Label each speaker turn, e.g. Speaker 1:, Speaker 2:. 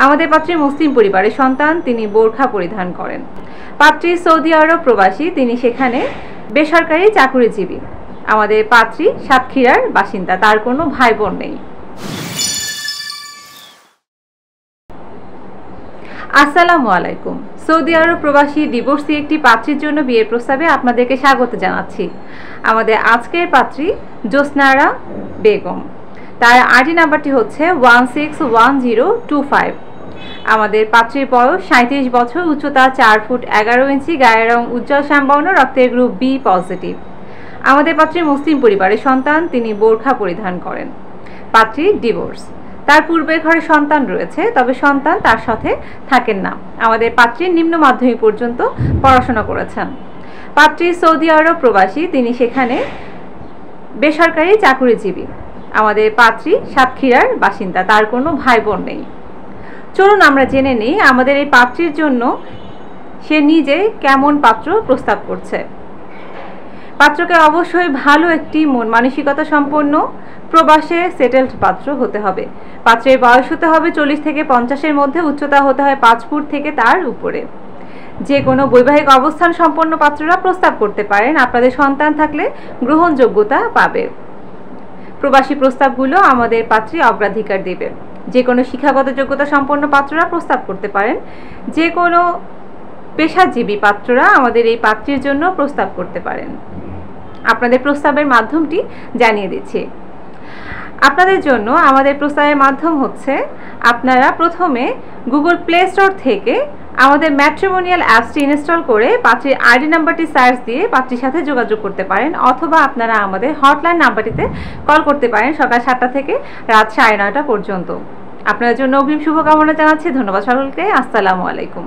Speaker 1: আমাদের পাত্রী মুসলিম পরিবারের সন্তান, তিনি বোরখা পরিধান করেন। পাত্রী সৌদি আরব প্রবাসী, তিনি সেখানে বেসরকারি চাকুরিজীবী। আমাদের পাত্রী সাতক্ষীরার বাসিন্দা, তার কোনো ভাই বোন নেই। আসসালামু আলাইকুম। সৌদি আরব প্রবাসী ডিভোর্সি একটি পাত্রীর জন্য বিয়ের প্রস্তাবে আপনাদেরকে স্বাগত জানাচ্ছি। আমাদের আজকের পাত্রী জ্যোৎস্নারা বেগম, তার আইডি নাম্বারটি হচ্ছে 161025। আমাদের পাত্রীর বয়স 37 বছর, উচ্চতা 4 ফুট 11 ইঞ্চি, গায়ের রং উজ্জ্বল শ্যামবর্ণ, রক্তের গ্রুপ বি পজিটিভ। আমাদের পাত্রী মুসলিম পরিবারের সন্তান, তিনি বোরখা পরিধান করেন। পাত্রীর ডিভোর্স, তার পূর্বের ঘরে সন্তান রয়েছে, তবে সন্তান তার সাথে থাকেন না। আমাদের পাত্রীর নিম্ন মাধ্যমিক পর্যন্ত পড়াশোনা করেছেন। পাত্রী সৌদি আরব প্রবাসী, তিনি সেখানে বেসরকারি চাকুরিজীবী। আমাদের পাত্রী সাতক্ষীরার বাসিন্দা, তার কোনো ভাই বোন নেই। চলুন আমরা জেনে নিই আমাদের এই পাত্রীর জন্য সে নিজে কেমন পাত্র প্রস্তাব করছে। পাত্রকে অবশ্যই ভালো একটি মন মানসিকতা সম্পন্ন প্রবাসে সেটেলড পাত্র হতে হবে। পাত্রের বয়স হতে হবে 40 থেকে 50-এর মধ্যে, উচ্চতা হতে হয় 5 ফুট থেকে তার উপরে। যে কোনো বৈবাহিক অবস্থান সম্পন্ন পাত্ররা প্রস্তাব করতে পারেন, আপনাদের সন্তান থাকলে গ্রহণযোগ্যতা পাবে। প্রবাসী প্রস্তাবগুলো আমাদের পাত্রী অগ্রাধিকার দেবে। যে কোনো শিক্ষাগত যোগ্যতা সম্পন্ন পাত্ররা প্রস্তাব করতে পারেন। যে কোনো পেশাজীবী পাত্ররা আমাদের এই পাত্রীর জন্য প্রস্তাব করতে পারেন। আপনাদের প্রস্তাবের মাধ্যমটি জানিয়ে দিচ্ছি। আপনাদের জন্য আমাদের প্রস্তাবের মাধ্যম হচ্ছে, আপনারা প্রথমে গুগল প্লে স্টোর থেকে আমাদের ম্যাট্রিমোনিয়াল অ্যাপসটি ইনস্টল করে পাত্রীর আইডি নাম্বারটি সার্চ দিয়ে পাত্রীর সাথে যোগাযোগ করতে পারেন, অথবা আপনারা আমাদের হটলাইন নাম্বারটিতে কল করতে পারেন সকাল 7টা থেকে রাত 9:30 পর্যন্ত। আপনাদের জন্য অগ্রিম শুভকামনা জানাচ্ছি। ধন্যবাদ সকলকে। আসসালামু আলাইকুম।